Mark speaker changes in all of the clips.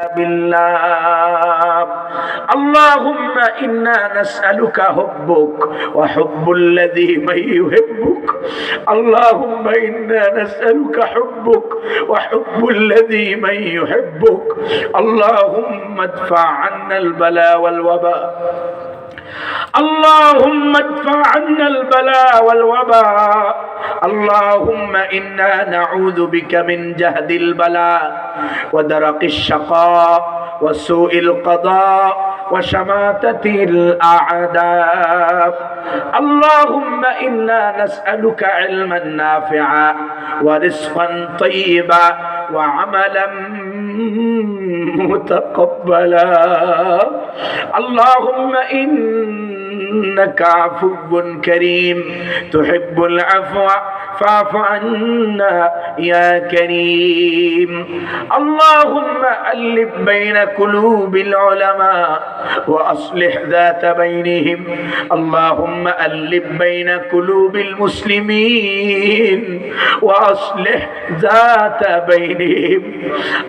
Speaker 1: بالله اللهم إنا نسألك حبك وحب الذي من يحبك. اللهم إنا نسألك حبك وحب الذي من يحبك. اللهم ادفع عنا البلاء والوباء. اللهم ادفع عنا البلاء والوباء. اللهم إنا نعوذ بك من جهد البلاء ودرك الشقاء وسوء القضاء وشماتة الأعداء. اللهم إنا نسألك علما نافعا ورزقا طيبا وعملا متقبلا. اللهم إنك عفو كريم تحب العفو فاعف عنا يا كريم. اللهم ألف بين قلوب العلماء وأصلح ذات بينهم. اللهم ألف بين قلوب المسلمين وأصلح ذات بينهم.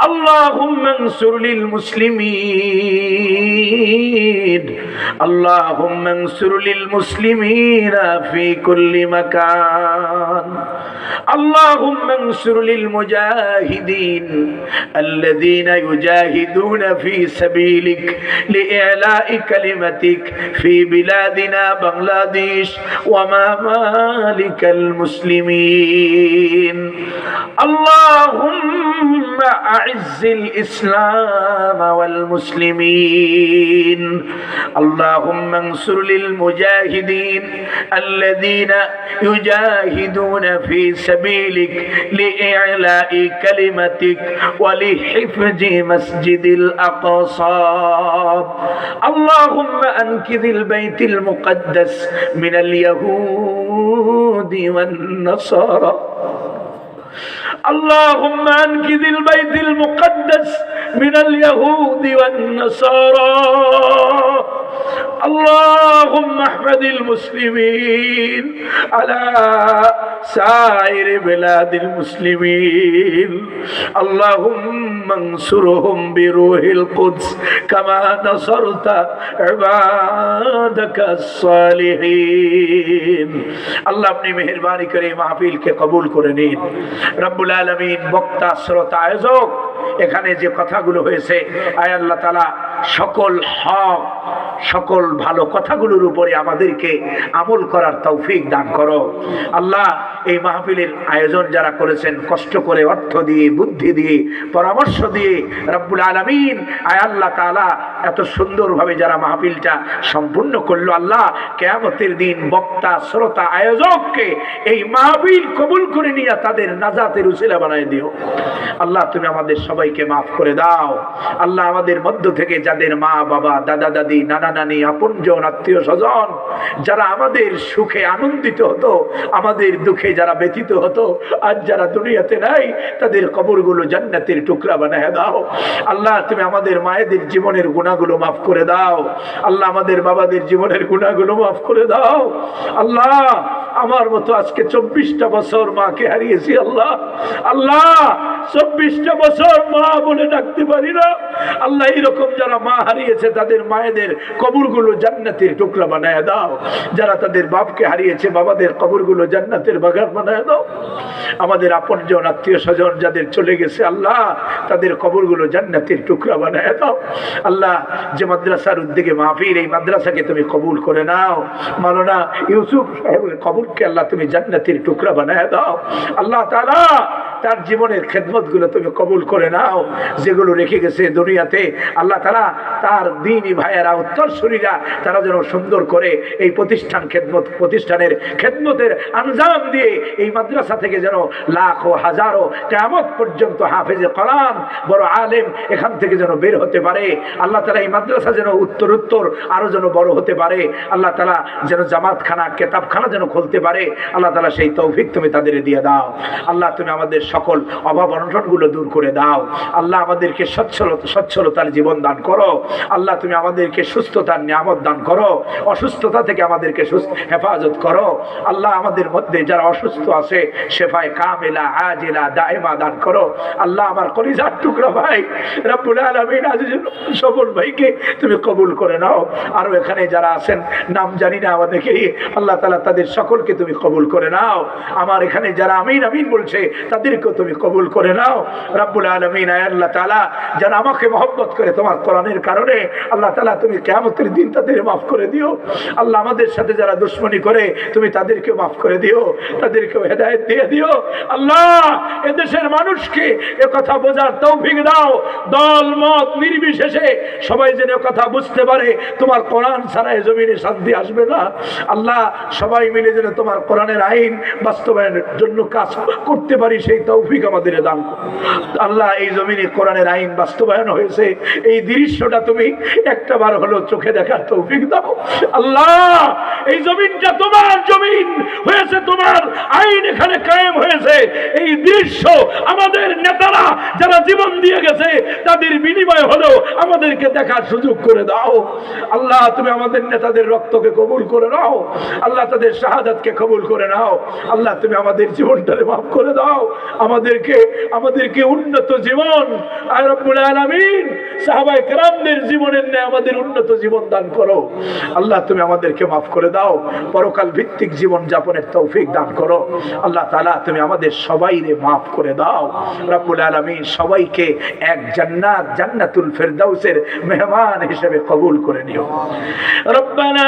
Speaker 1: اللهم انصر للمسلمين. اللهم انصر للمسلمين في كل مكان. اللهم انصر للمجاهدين الذين يجاهدون في سبيلك لإعلاء كلمتك في بلادنا بنغلاديش وممالك المسلمين. اللهم أعز الإسلام والمسلمين. اللهم انصر للمجاهدين الذين يجاهدون في سبيلك لإعلاء كلمتك ولحفظ مسجد الأقصى. اللهم أنقذ البيت المقدس من اليهود والنصارى. اللهم أنقذ البيت المقدس من اليهود والنصارى. اللهم احفظ المسلمين على سائر بلاد المسلمين. اللهم انصرهم بروح القدس كما نصرت عبادك الصالحين. আল্লাহ আপনি মেহেরবানি করে মাহফিলকে কবুল করে নিন। রব্বুল আলামিন বক্তা শ্রোতা আয়োজক এখানে যে কথাগুলো হয়েছে আয় আল্লাহ তাআলা সকল হক সকল ভালো কথাগুলোর উপরে আমাদেরকে আমল করার তৌফিক দান করো। আল্লাহ এই মাহফিলের আয়োজন যারা করেছেন কষ্ট করে অর্থ দিয়ে বুদ্ধি দিয়ে পরামর্শ দিয়ে রব্বুল আলামিন আয় আল্লাহ তাআলা এত সুন্দরভাবে যারা মাহফিলটা সম্পূর্ণ করলো, আল্লাহ কিয়ামতের দিন বক্তা শ্রোতা আয়োজককে এই মাহফিল কবুল করে নিয়ে তাদের নাজাতের উসিলা বানায় দিও। আল্লাহ তুমি আমাদের সবাইকে মাফ করে দাও। আল্লাহ আমাদের মধ্য থেকে যাদের মা বাবা দাদা দাদি নানা নানি আপনজন আত্মীয় স্বজন যারা আমাদের সুখে আনন্দিত হতো, আমাদের দুঃখে যারা ব্যথিত হতো, আজ যারা দুনিয়াতে নাই তাদের কবরগুলো জান্নাতের টুকরা বানায় দাও। আল্লাহ তুমি আমাদের মায়েদের জীবনের গুনাহগুলো মাফ করে দাও। আল্লাহ আমাদের বাবাদের জীবনের গুনাহগুলো মাফ করে দাও। আল্লাহ আমার মতো আজকে 24টা বছর মাকে হারিয়েছি। আল্লাহ আল্লাহ 24টা বছর মা বলে ডাকতে পারি না। আল্লাহ এরকম যারা মা হারিয়েছে তাদের মায়েদের কবরগুলো জান্নাতের টুকরা বানায় দাও। যারা তাদের বাপকে হারিয়েছে বাবাদের কবরগুলো জান্নাতের বাগান বানায় দাও। আমাদের আপনজন আত্মীয় স্বজন যাদের চলে গেছে আল্লাহ তাদের কবরগুলো জান্নাতের টুকরা বানায় দাও। আল্লাহ যে মাদ্রাসার উদ্যোগে মাহফিল, এই মাদ্রাসাকে তুমি কবুল করে নাও। মাওলানা ইউসুফ সাহেবের কবরকে আল্লাহ তুমি জান্নাতের টুকরা বানায় দাও। আল্লাহ তাআলা তার জীবনের খেদমতগুলো তুমি কবুল করে নাও। যেগুলো রেখে গেছে দুনিয়াতে আল্লাহ তাআলা তার দ্বীনি ভাইয়েরা উত্তরসূরিরা তারা যেন সুন্দর করে এই প্রতিষ্ঠানের খেদমতের আঞ্জাম দিয়ে এই মাদ্রাসা থেকে যেন লাখো হাজারো কিয়ামত পর্যন্ত হাফেজে কোরআন বড় আলেম এখান থেকে যেন বের হতে পারে। আল্লাহ তাআলা এই মাদ্রাসা যেন উত্তরোত্তর আরো যেন বড় হতে পারে, আল্লাহ তাআলা যেন জামাতখানা কেতাবখানা যেন খুলতে পারে, আল্লাহ তাআলা সেই তৌফিক তুমি তাদের দিয়ে দাও। আল্লাহ তুমি আমাদের সকল অভাব অনটনগুলো দূর করে দাও। আল্লাহ আমাদেরকে সচ্ছলতার জীবন দান করো। আল্লাহ তুমি আমাদেরকে সুস্থতার নিয়ামত দান করো, অসুস্থতা থেকে আমাদেরকে হেফাজত করো। আল্লাহ আমাদের মধ্যে যারা অসুস্থ আছে শেফায়ে কামিলা আজিলা দাইমা দান করো। আল্লাহ আমার কলিজার টুকরা ভাই রব্বুল আলামিন আজিজুল সবল ভাইকে তুমি কবুল করে নাও। আর এখানে যারা আছেন নাম জানি না আমাদেরকে, আল্লাহ তাআলা তাদের সকলকে তুমি কবুল করে নাও। আমার এখানে যারা আমিন আমিন বলছে তাদেরকেও তুমি কবুল করে নাও রব্বুল আলামিন। আল্লাহ তাআলা যারা আমাকে মহব্বত করে তোমার কোরআনের কারণে, আল্লাহ তাআলা তুমি কিয়ামতের দিন তাদের মাফ করে দিও। আল্লাহ আমাদের সাথে যারা দুশমনি করে তুমি তাদেরকে মাফ করে দিও, তাদেরকেও হেদায়েত দিয়ে দিও। আল্লাহ এদেশের মানুষকে একথা বোঝার তৌফিক দাও, দল মত নির্বিশেষে সবাই যেন কথা বুঝতে পারে তোমার কোরআন ছাড়া এই জমিনে শান্তি আসবে না। আল্লাহ সবাই মিলে যেন তোমার কোরআনের আইন বাস্তবায়নের জন্য কাজ করতে পারি সেই তৌফিক আমাদের দান করো। আল্লাহ এই জমিনে কোরআনের আইন বাস্তবায়ন হয়েছে, এই দৃশ্যটা তুমি একটা বার হলো চোখে দেখার তৌফিক দাও। আল্লাহ এই জমিনটা তোমার জমিন হয়েছে, তোমার আইন এখানে কায়েম হয়েছে, এই দৃশ্য আমাদের নেতারা যারা জীবন দিয়ে গেছে তাদের বিনিময় হলো আমাদেরকে দেখার সুযোগ করে দাও। আল্লাহ তুমি আমাদের নেতাদের রক্তকে কবুল করে নাও, আল্লাহ তাদের শাহাদাতকে কবুল করে নাও। আল্লাহ তুমি আমাদের জীবনটারে মাফ করে দাও, আমাদেরকে উন্নত জীবন আর রব্বুল আলামিন সাহাবায়ে কেরামদের জীবনের ন্যায় আমাদের উন্নত জীবন দান করো। আল্লাহ তুমি আমাদেরকে মাফ করে দাও, পরকাল ভিত্তিক জীবন যাপনের তৌফিক দান করো। আল্লাহ তাআলা তুমি আমাদের সবাইকে মাফ করে দাও রব্বুল আলামিন। সবাইকে এক জান্নাতুল ফেরদাউসের মেহমান হিসেবে কবুল করে নিও। রব্বানা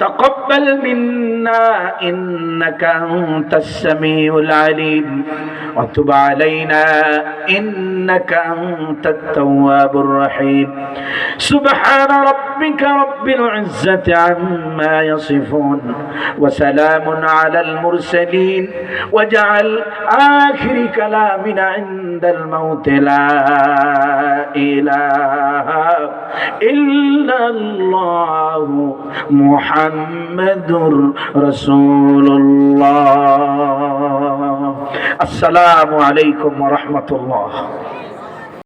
Speaker 1: تقبل منا إنك أنت السميع العليم وتب علينا إنك أنت التواب الرحيم سبحان ربك رب العزة عما يصفون وسلام على المرسلين واجعل آخر كلامنا عند الموت لا إله إلا الله মুহাম্মাদুর রাসূলুল্লাহ। আসসালামু আলাইকুম ওয়া রাহমাতুল্লাহ।